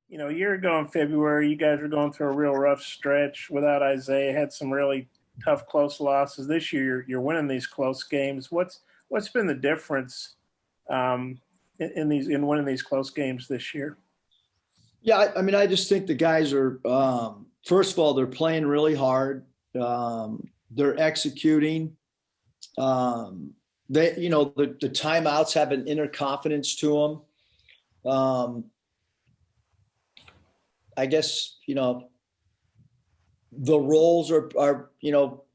A year ago in February, you guys were going through a real rough stretch without Isaiah. Had some really tough, close losses. This year, you're winning these close games. What's been the difference in winning these close games this year? Yeah, I mean, I just think the guys are. First of all, they're playing really hard. They're executing. The timeouts have an inner confidence to them. I guess, the roles are,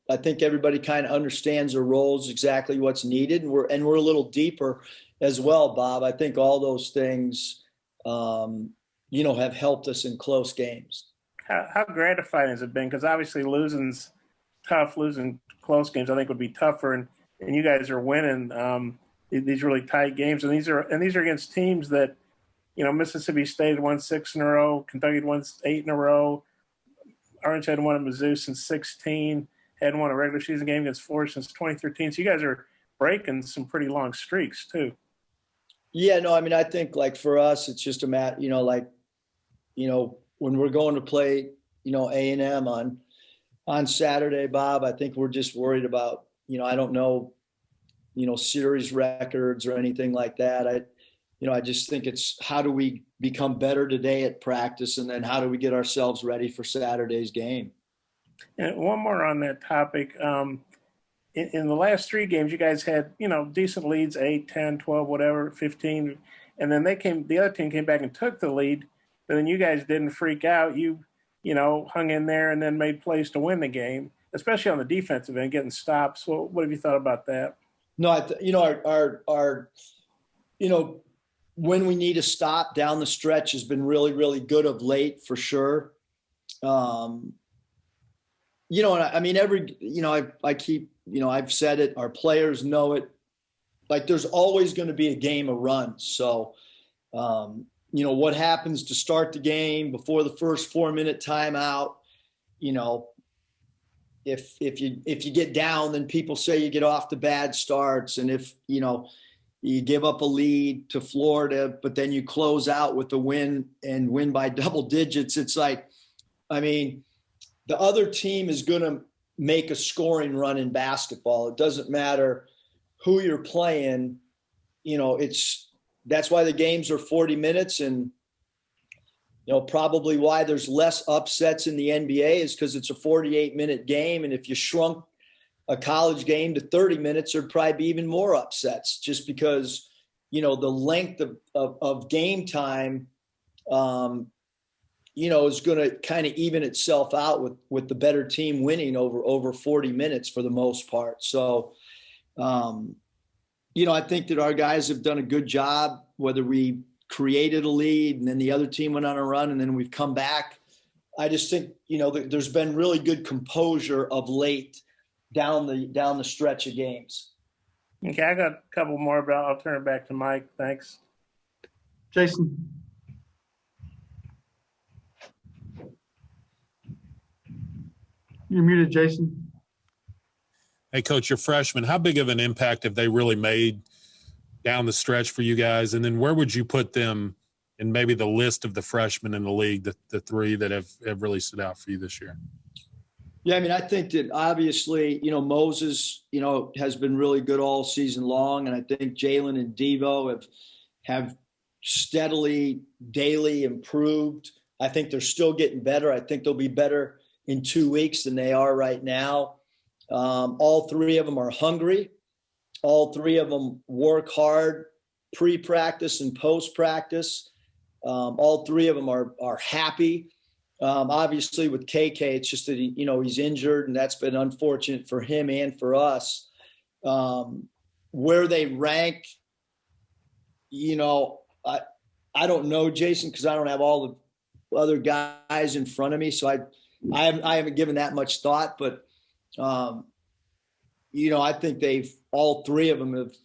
I think everybody kind of understands their roles, exactly what's needed. And we're a little deeper as well, Bob. I think all those things, have helped us in close games. How gratifying has it been? Because obviously losing's tough. Losing close games, I think, would be tougher. And you guys are winning these really tight games. And these are against teams that, Mississippi State had won 6 in a row. Kentucky had won 8 in a row. Orange hadn't won at Mizzou since 16. Hadn't won a regular season game against Florida since 2013. So you guys are breaking some pretty long streaks too. Yeah, no, I mean, I think like for us, it's just a matter, when we're going to play, A&M on Saturday, Bob, I think we're just worried about, I don't know, series records or anything like that. I just think it's how do we become better today at practice, and then how do we get ourselves ready for Saturday's game? And one more on that topic. In the last 3 games, you guys had, decent leads, 8, 10, 12, whatever, 15. And then the other team came back and took the lead. But then you guys didn't freak out. You hung in there and then made plays to win the game, especially on the defensive end, getting stops. Well, what have you thought about that? No, our when we need a stop down the stretch has been really, really good of late for sure. And I mean, I keep, I've said it, our players know it. Like there's always going to be a game of runs. So, what happens to start the game before the first 4-minute timeout, if you get down, then people say you get off to bad starts. And if, you give up a lead to Florida, but then you close out with the win and win by double digits. It's like, I mean, the other team is going to make a scoring run in basketball. It doesn't matter who you're playing. That's why the games are 40 minutes, and probably why there's less upsets in the NBA is because it's a 48-minute game. And if you shrunk a college game to 30 minutes, there'd probably be even more upsets, just because, the length of game time, is going to kind of even itself out with the better team winning over 40 minutes for the most part. So, I think that our guys have done a good job, whether we created a lead and then the other team went on a run and then we've come back. I just think, there's been really good composure of late down the stretch of games. Okay, I got a couple more, but I'll turn it back to Mike. Thanks. Jason. You're muted, Jason. Hey, Coach, your freshmen, how big of an impact have they really made down the stretch for you guys? And then where would you put them in maybe the list of the freshmen in the league, the 3 that have really stood out for you this year? Yeah, I mean, I think that obviously, Moses, has been really good all season long. And I think Jalen and Devo have steadily, daily improved. I think they're still getting better. I think they'll be better in 2 weeks than they are right now. All 3 of them are hungry. All 3 of them work hard pre-practice and post-practice. All 3 of them are happy. Obviously with KK, it's just that he's injured, and that's been unfortunate for him and for us. Where they rank, I don't know, Jason, because I don't have all the other guys in front of me, so I haven't given that much thought. But I think all 3 of them have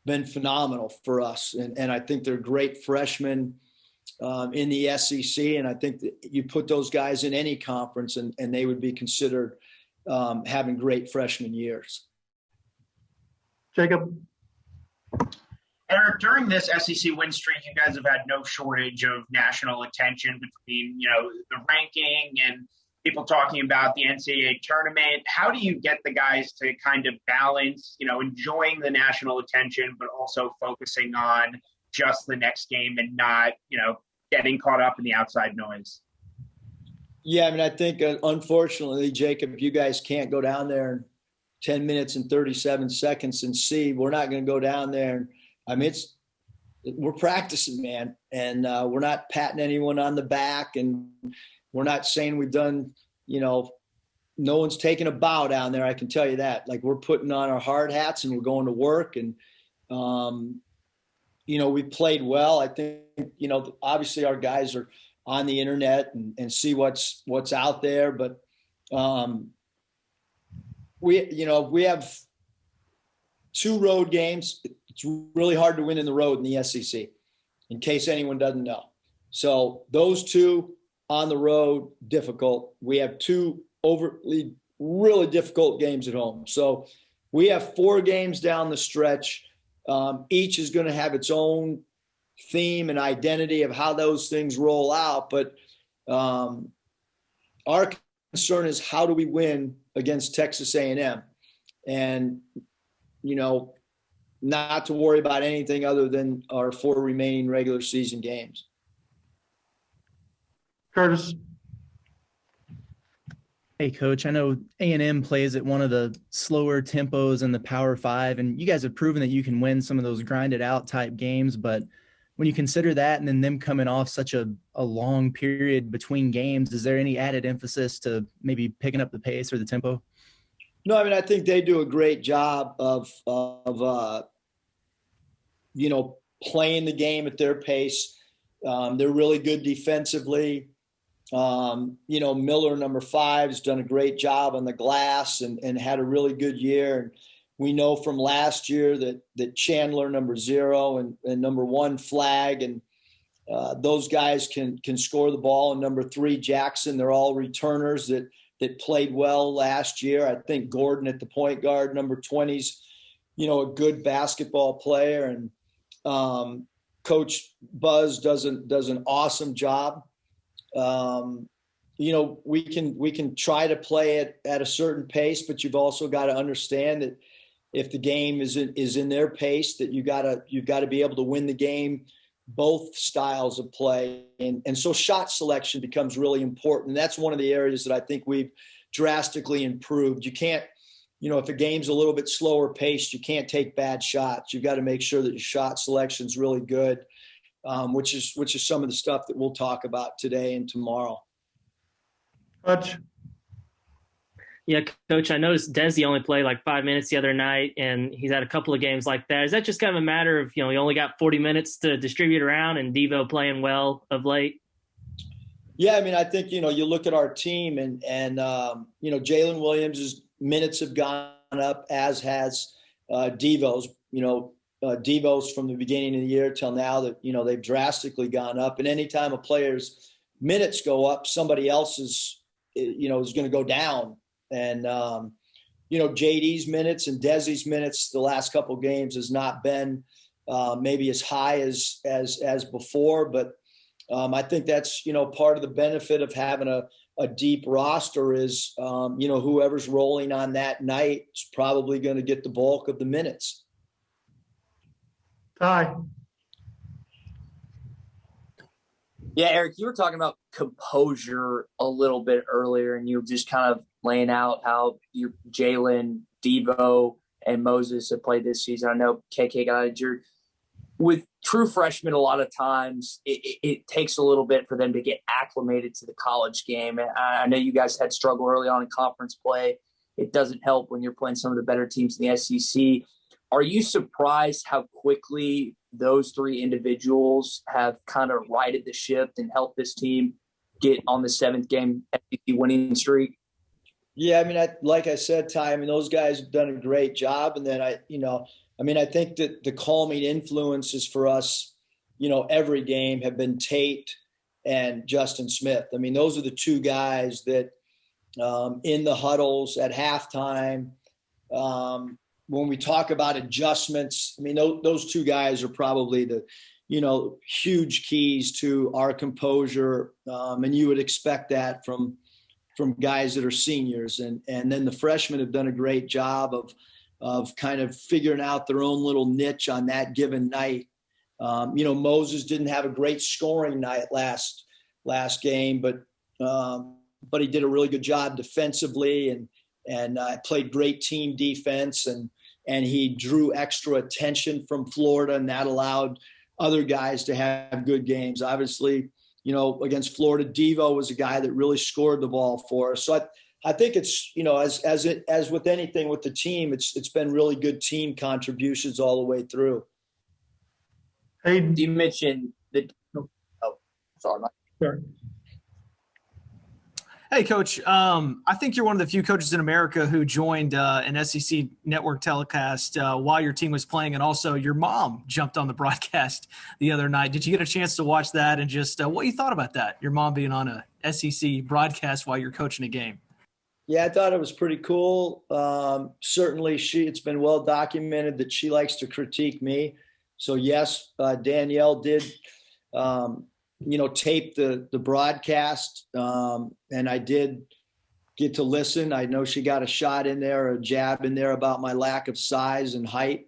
been phenomenal for us, and I think they're great freshmen in the SEC, and I think that you put those guys in any conference and they would be considered having great freshman years. Jacob. Eric, during this SEC win streak, you guys have had no shortage of national attention between, the ranking and people talking about the NCAA tournament. How do you get the guys to kind of balance, enjoying the national attention, but also focusing on just the next game and not, getting caught up in the outside noise? Yeah, I mean, I think, unfortunately, Jacob, you guys can't go down there in 10 minutes and 37 seconds and see. We're not going to go down there. I mean, we're practicing, man, and we're not patting anyone on the back, and we're not saying we've done, no one's taking a bow down there. I can tell you that. Like, we're putting on our hard hats and we're going to work, and we played well. I think, obviously our guys are on the internet and see what's out there, but we have 2 road games. It's really hard to win in the road in the SEC, in case anyone doesn't know. So those 2 on the road, difficult. We have 2 overly really difficult games at home. So we have 4 games down the stretch. Each is going to have its own theme and identity of how those things roll out. But our concern is, how do we win against Texas A&M? And, not to worry about anything other than our 4 remaining regular season games. Curtis. Hey, Coach, I know A&M plays at one of the slower tempos in the Power 5, and you guys have proven that you can win some of those grinded out type games. But when you consider that and then them coming off such a long period between games, is there any added emphasis to maybe picking up the pace or the tempo? No, I mean, I think they do a great job of playing the game at their pace. They're really good defensively. Miller, number 5, has done a great job on the glass and had a really good year. And we know from last year that Chandler, number 0, and number 1, Flag, and those guys can score the ball. And number 3, Jackson, they're all returners that played well last year. I think Gordon at the point guard, number 20's, a good basketball player. And Coach Buzz does an awesome job. We can try to play it at a certain pace, but you've also got to understand that if the game is in their pace, that you've got to be able to win the game, both styles of play. And so shot selection becomes really important. And that's one of the areas that I think we've drastically improved. You can't, if a game's a little bit slower paced, you can't take bad shots. You've got to make sure that your shot selection is really good, which is some of the stuff that we'll talk about today and tomorrow. Hutch. Yeah, Coach, I noticed Desi only played like 5 minutes the other night, and he's had a couple of games like that. Is that just kind of a matter of, he only got 40 minutes to distribute around, and Devo playing well of late? Yeah, I mean, I think, you look at our team and Jalen Williams' minutes have gone up, as has Devo's. Devo's from the beginning of the year till now that, they've drastically gone up. And anytime a player's minutes go up, somebody else's, is going to go down. And, JD's minutes and Desi's minutes the last couple of games has not been maybe as high as before. But I think that's, part of the benefit of having a deep roster is, whoever's rolling on that night is probably going to get the bulk of the minutes. Ty. Yeah, Eric, you were talking about composure a little bit earlier, and you were just kind of laying out how your Jalen, Devo, and Moses have played this season. I know KK got injured. With true freshmen, a lot of times it takes a little bit for them to get acclimated to the college game. And I know you guys had struggle early on in conference play. It doesn't help when you're playing some of the better teams in the SEC. Are you surprised how quickly those 3 individuals have kind of righted the ship and helped this team get on the 7th game SEC winning streak? Yeah, I mean, like I said, Ty, I mean, those guys have done a great job. And then I think that the calming influences for us, every game have been Tate and Justin Smith. I mean, those are the 2 guys that in the huddles at halftime, when we talk about adjustments, I mean, those two guys are probably the, huge keys to our composure. And you would expect that from guys that are seniors. And then the freshmen have done a great job of kind of figuring out their own little niche on that given night. Moses didn't have a great scoring night last game, but he did a really good job defensively and played great team defense, and he drew extra attention from Florida, and that allowed other guys to have good games. Obviously, against Florida, Devo was a guy that really scored the ball for us. So I think it's, as with anything with the team, it's been really good team contributions all the way through. Hey, You mentioned the sorry. Sure. Hey, Coach. I think you're one of the few coaches in America who joined an SEC network telecast while your team was playing, and also your mom jumped on the broadcast the other night. Did you get a chance to watch that, and just what you thought about that, your mom being on a SEC broadcast while you're coaching a game? Yeah, I thought it was pretty cool. Certainly, it's been well documented that she likes to critique me. So, yes, Danielle did tape the broadcast, and I did get to listen. I know she got a shot in there, a jab in there about my lack of size and height.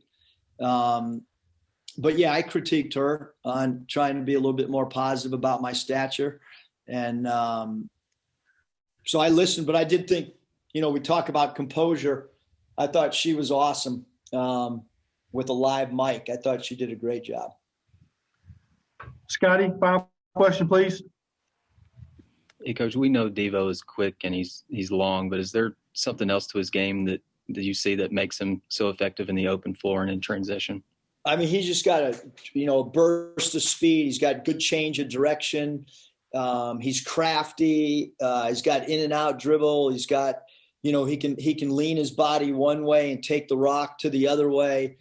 But yeah, I critiqued her on trying to be a little bit more positive about my stature. And so I listened, but I did think, we talk about composure. I thought she was awesome with a live mic. I thought she did a great job. Scotty, final question, please. Hey, Coach, we know Devo is quick and he's long, but is there something else to his game that you see that makes him so effective in the open floor and in transition? I mean, he's just got a burst of speed. He's got good change of direction. He's crafty. He's got in and out dribble. He's got, he can lean his body one way and take the rock to the other way.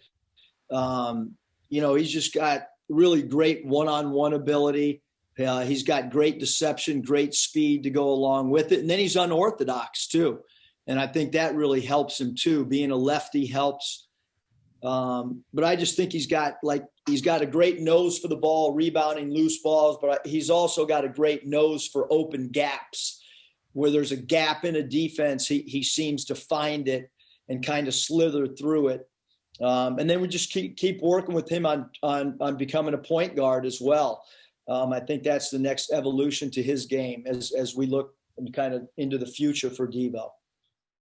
He's just got really great one-on-one ability. He's got great deception, great speed to go along with it. And then he's unorthodox too. And I think that really helps him too. Being a lefty helps. But I just think he's got a great nose for the ball, rebounding loose balls, but he's also got a great nose for open gaps. Where there's a gap in a defense, he seems to find it and kind of slither through it. And then we just keep working with him on becoming a point guard as well. I think that's the next evolution to his game as we look kind of into the future for Devo.